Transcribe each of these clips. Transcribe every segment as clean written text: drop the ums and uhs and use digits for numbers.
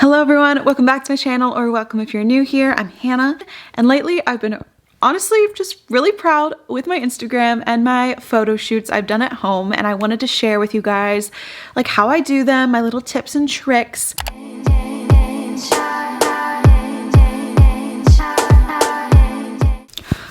Hello everyone, welcome back to my channel, or welcome if you're new here. I'm Hannah, and lately I've been honestly just really proud with my Instagram and my photo shoots I've done at home, and I wanted to share with you guys like how I do them, my little tips and tricks.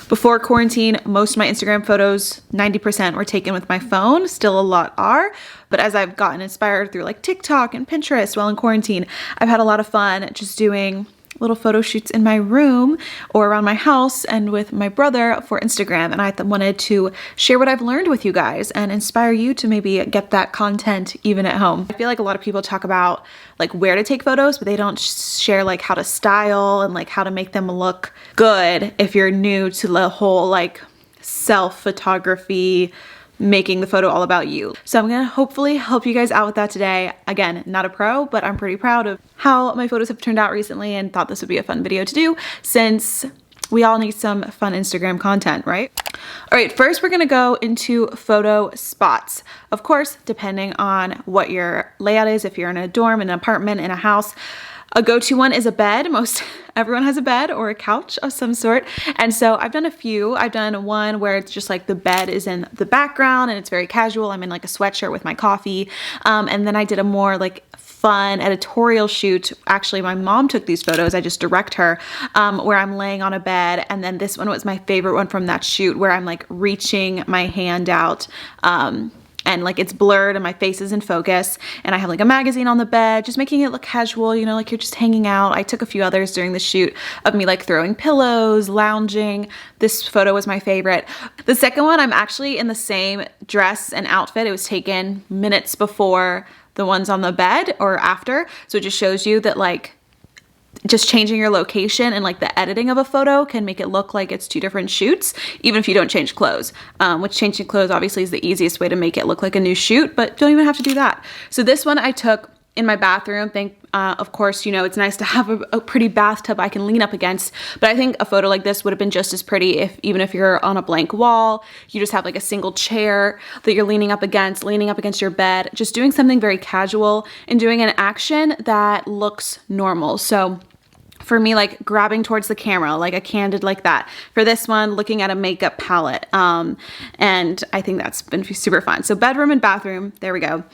Before quarantine, most of my Instagram photos, 90% were taken with my phone. Still a lot are, but as I've gotten inspired through like TikTok and Pinterest while in quarantine, I've had a lot of fun just doing little photo shoots in my room or around my house and with my brother for Instagram. And I wanted to share what I've learned with you guys and inspire you to maybe get that content even at home. I feel like a lot of people talk about like where to take photos, but they don't share like how to style and like how to make them look good if you're new to the whole like self photography, making the photo all about you. So I'm gonna hopefully help you guys out with that today. Again, not a pro, but I'm pretty proud of how my photos have turned out recently and thought this would be a fun video to do since we all need some fun Instagram content, right? All right, first we're gonna go into photo spots. Of course, depending on what your layout is, if you're in a dorm, in an apartment, in a house, a go-to one is a bed. Everyone has a bed or a couch of some sort. And so I've done a few. I've done one where it's just like the bed is in the background and it's very casual. I'm in like a sweatshirt with my coffee. And then I did a more like fun editorial shoot. Actually, my mom took these photos. I just direct her, where I'm laying on a bed. And then this one was my favorite one from that shoot where I'm like reaching my hand out, and like it's blurred and my face is in focus, and I have like a magazine on the bed, just making it look casual, you know, like you're just hanging out. I took a few others during the shoot of me like throwing pillows, lounging. This photo was my favorite. The second one, I'm actually in the same dress and outfit. It was taken minutes before the ones on the bed or after. So it just shows you that like just changing your location and like the editing of a photo can make it look like it's two different shoots, even if you don't change clothes, which changing clothes obviously is the easiest way to make it look like a new shoot, but don't even have to do that. So this one I took in my bathroom. Of course, you know, it's nice to have a pretty bathtub I can lean up against, but I think a photo like this would have been just as pretty even if you're on a blank wall, you just have like a single chair that you're leaning up against your bed, just doing something very casual and doing an action that looks normal. So for me, like grabbing towards the camera, like a candid like that. For this one, looking at a makeup palette. And I think that's been super fun. So bedroom and bathroom, there we go.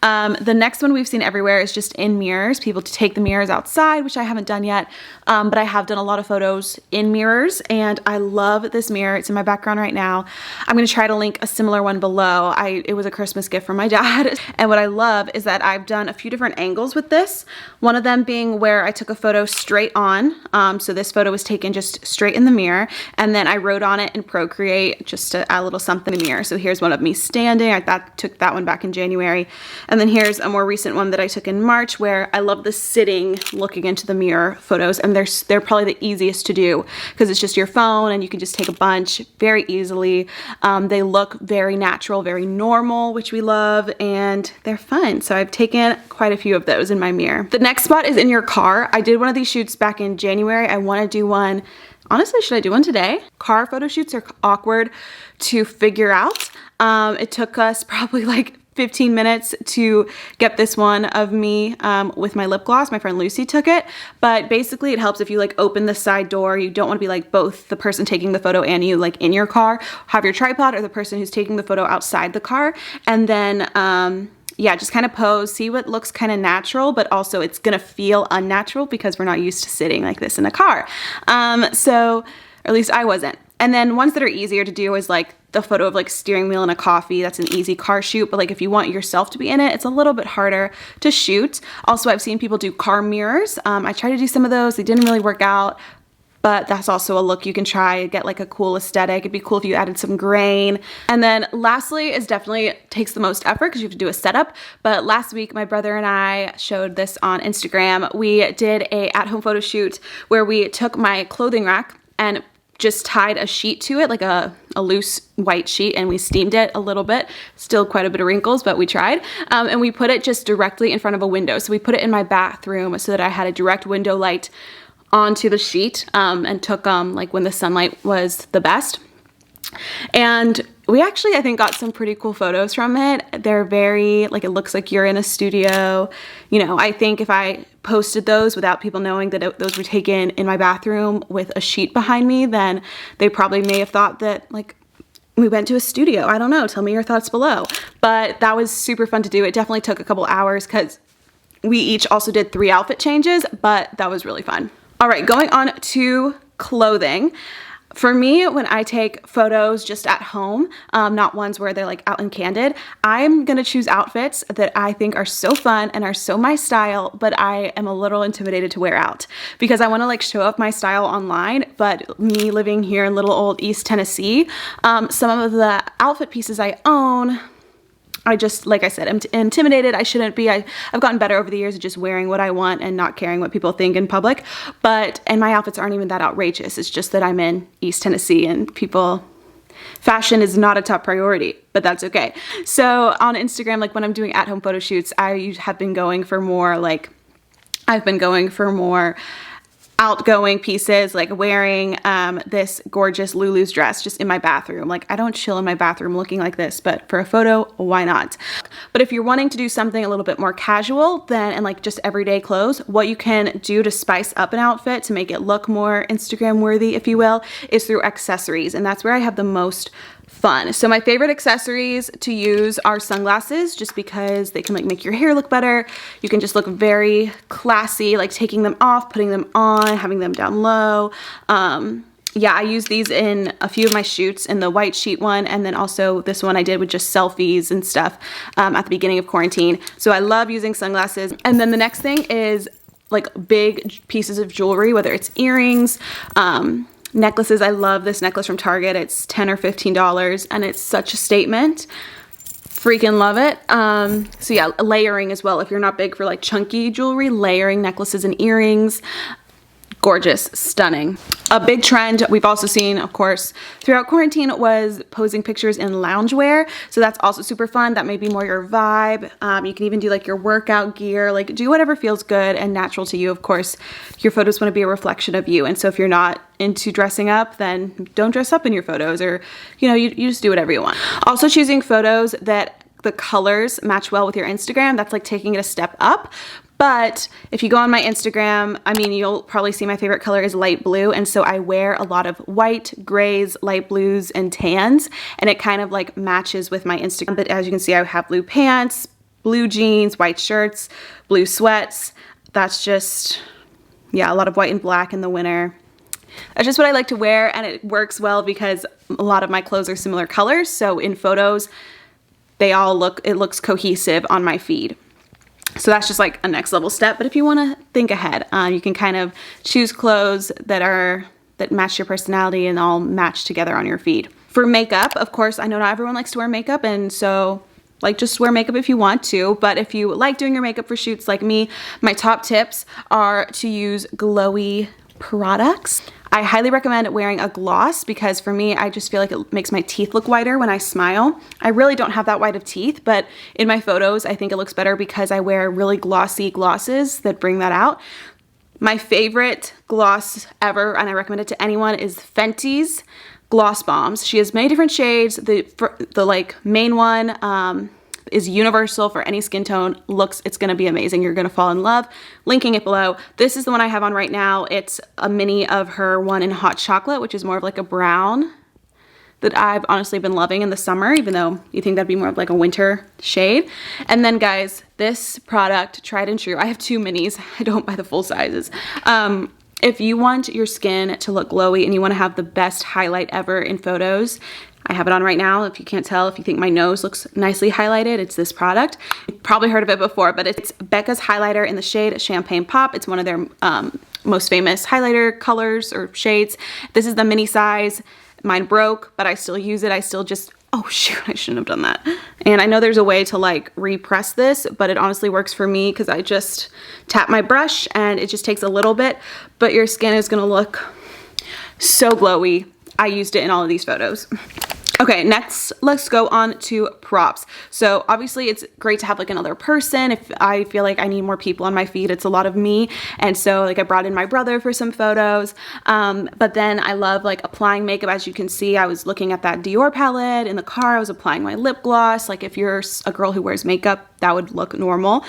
The next one we've seen everywhere is just in mirrors, people to take the mirrors outside, which I haven't done yet, but I have done a lot of photos in mirrors, and I love this mirror. It's in my background right now. I'm going to try to link a similar one below. It was a Christmas gift from my dad, and what I love is that I've done a few different angles with this, one of them being where I took a photo straight on, so this photo was taken just straight in the mirror, and then I wrote on it in Procreate just to add a little something in the mirror. So here's one of me standing. I took that one back in January. And then here's a more recent one that I took in March where I love the sitting looking into the mirror photos, and they're probably the easiest to do because it's just your phone and you can just take a bunch very easily. They look very natural, very normal, which we love, and they're fun. So I've taken quite a few of those in my mirror. The next spot is in your car. I did one of these shoots back in January. I want to do one. Honestly, should I do one today? Car photo shoots are awkward to figure out. It took us probably like 15 minutes to get this one of me with my lip gloss. My friend Lucy took it, but basically it helps if you like open the side door. You don't want to be like both the person taking the photo and you like in your car. Have your tripod or the person who's taking the photo outside the car, and then yeah, just kind of pose, see what looks kind of natural, but also it's gonna feel unnatural because we're not used to sitting like this in a car. So, or at least I wasn't. And then ones that are easier to do is like the photo of like steering wheel and a coffee. That's an easy car shoot, but like if you want yourself to be in it, it's a little bit harder to shoot. Also, I've seen people do car mirrors. I tried to do some of those. They didn't really work out, but that's also a look you can try, get like a cool aesthetic. It'd be cool if you added some grain. And then lastly is definitely takes the most effort because you have to do a setup. But last week, my brother and I showed this on Instagram. We did a at-home photo shoot where we took my clothing rack and just tied a sheet to it, like a loose white sheet, and we steamed it a little bit. Still quite a bit of wrinkles, but we tried. And we put it just directly in front of a window. So we put it in my bathroom so that I had a direct window light onto the sheet, and took like when the sunlight was the best. And we actually, I think, got some pretty cool photos from it. They're very, like, it looks like you're in a studio. You know, I think if I posted those without people knowing that those were taken in my bathroom with a sheet behind me, then they probably may have thought that, like, we went to a studio. I don't know. Tell me your thoughts below. But that was super fun to do. It definitely took a couple hours because we each also did 3 outfit changes, but that was really fun. All right, going on to clothing. For me, when I take photos just at home, not ones where they're like out and candid, I'm gonna choose outfits that I think are so fun and are so my style, but I am a little intimidated to wear out because I wanna like show off my style online, but me living here in little old East Tennessee, some of the outfit pieces I own, I just, like I said, I'm intimidated. I shouldn't be. I've gotten better over the years of just wearing what I want and not caring what people think in public. And my outfits aren't even that outrageous. It's just that I'm in East Tennessee and fashion is not a top priority, but that's okay. So on Instagram, like when I'm doing at-home photo shoots, I have been going for more outgoing pieces, like wearing this gorgeous Lulu's dress just in my bathroom. Like I don't chill in my bathroom looking like this, but for a photo, why not? But if you're wanting to do something a little bit more casual and like just everyday clothes, what you can do to spice up an outfit to make it look more Instagram worthy, if you will, is through accessories. And that's where I have the most fun. So my favorite accessories to use are sunglasses, just because they can like make your hair look better. You can just look very classy, like taking them off, putting them on, having them down low. Yeah, I use these in a few of my shoots, in the white sheet one, and then also this one I did with just selfies and stuff at the beginning of quarantine. So I love using sunglasses. And then the next thing is like big pieces of jewelry, whether it's earrings, necklaces. I love this necklace from Target. It's $10 or $15 and it's such a statement. Freaking love it. So yeah, layering as well. If you're not big for like chunky jewelry, layering necklaces and earrings. Gorgeous, stunning. A big trend we've also seen, of course, throughout quarantine was posing pictures in loungewear. So that's also super fun. That may be more your vibe. You can even do like your workout gear, like do whatever feels good and natural to you. Of course, your photos want to be a reflection of you. And so if you're not into dressing up, then don't dress up in your photos, or, you know, you just do whatever you want. Also choosing photos that the colors match well with your Instagram. That's like taking it a step up. But if you go on my Instagram, I mean, you'll probably see my favorite color is light blue. And so I wear a lot of white, grays, light blues, and tans. And it kind of like matches with my Instagram. But as you can see, I have blue pants, blue jeans, white shirts, blue sweats. That's just, yeah, a lot of white and black in the winter. That's just what I like to wear. And it works well because a lot of my clothes are similar colors. So in photos, it looks cohesive on my feed. So that's just like a next level step. But if you want to think ahead, you can kind of choose clothes that match your personality and all match together on your feed. For makeup, of course, I know not everyone likes to wear makeup, and so like just wear makeup if you want to. But if you like doing your makeup for shoots like me, my top tips are to use glowy products. I highly recommend wearing a gloss because for me, I just feel like it makes my teeth look whiter when I smile. I really don't have that white of teeth, but in my photos, I think it looks better because I wear really glossy glosses that bring that out. My favorite gloss ever, and I recommend it to anyone, is Fenty's Gloss Bombs. She has many different shades. The like main one, is universal for any skin tone. It's gonna be amazing. You're gonna fall in love. Linking it below. This is the one I have on right now. It's a mini of her one in hot chocolate, which is more of like a brown that I've honestly been loving in the summer, even though you think that'd be more of like a winter shade. And then guys, this product, tried and true. I have 2 minis. I don't buy the full sizes. If you want your skin to look glowy and you want to have the best highlight ever in photos, I have it on right now. If you can't tell, if you think my nose looks nicely highlighted, it's this product. You've probably heard of it before, but it's Becca's highlighter in the shade Champagne Pop. It's one of their most famous highlighter colors or shades. This is the mini size. Mine broke, but I still use it. Oh shoot, I shouldn't have done that. And I know there's a way to like repress this, but it honestly works for me because I just tap my brush and it just takes a little bit, but your skin is gonna look so glowy. I used it in all of these photos. Okay, next let's go on to props. So obviously it's great to have like another person. If I feel like I need more people on my feed, it's a lot of me. And so like I brought in my brother for some photos. But then I love like applying makeup. As you can see, I was looking at that Dior palette in the car. I was applying my lip gloss. Like if you're a girl who wears makeup, that would look normal.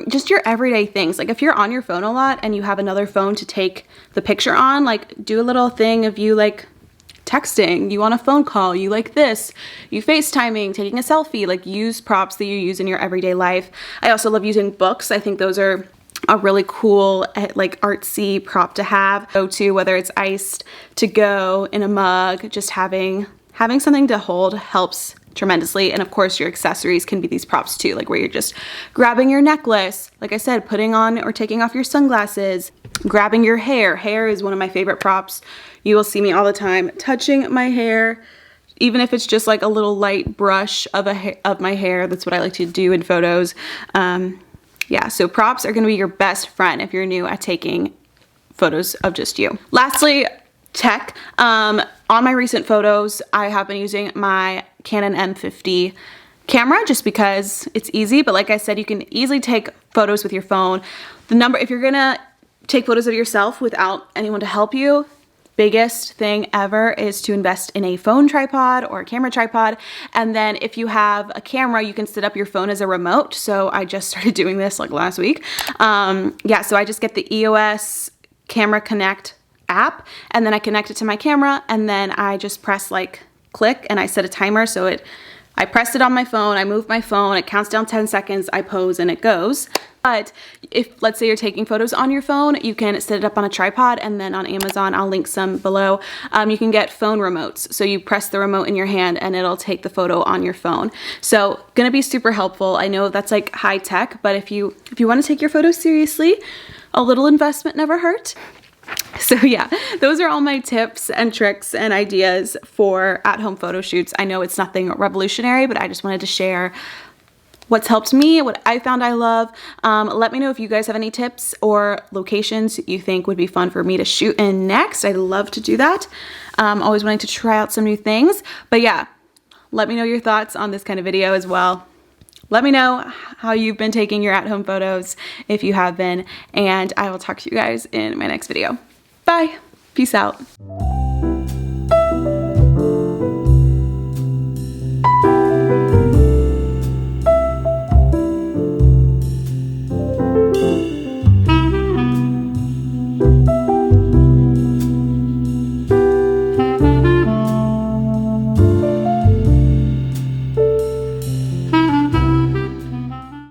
Just your everyday things. Like if you're on your phone a lot and you have another phone to take the picture on, like do a little thing of you like texting, you on a phone call, you like this, you FaceTiming, taking a selfie, like use props that you use in your everyday life. I also love using books. I think those are a really cool, like artsy prop to have. Go to, whether it's iced to go in a mug, just having something to hold helps tremendously. And of course your accessories can be these props too, like where you're just grabbing your necklace, like I said, putting on or taking off your sunglasses, grabbing your hair. Hair is one of my favorite props. You will see me all the time touching my hair, even if it's just like a little light brush of my hair. That's what I like to do in photos. Yeah, so props are gonna be your best friend if you're new at taking photos of just you. Lastly, tech. On my recent photos, I have been using my Canon M50 camera just because it's easy. But like I said, you can easily take photos with your phone. If you're gonna take photos of yourself without anyone to help you, biggest thing ever is to invest in a phone tripod or a camera tripod. And then if you have a camera, you can set up your phone as a remote. So I just started doing this like last week. Yeah, so I just get the EOS Camera Connect app and then I connect it to my camera and then I just press like click and I set a timer. So I pressed it on my phone, I move my phone, it counts down 10 seconds, I pose and it goes. But if, let's say you're taking photos on your phone, you can set it up on a tripod and then on Amazon, I'll link some below, you can get phone remotes. So you press the remote in your hand and it'll take the photo on your phone. So gonna be super helpful. I know that's like high tech, but if you wanna take your photos seriously, a little investment never hurt. So yeah, those are all my tips and tricks and ideas for at-home photo shoots. I know it's nothing revolutionary, but I just wanted to share what's helped me, what I found I love. Let me know if you guys have any tips or locations you think would be fun for me to shoot in next. I'd love to do that. Always wanting to try out some new things. But yeah, let me know your thoughts on this kind of video as well. Let me know how you've been taking your at-home photos, if you have been, and I will talk to you guys in my next video. Bye. Peace out.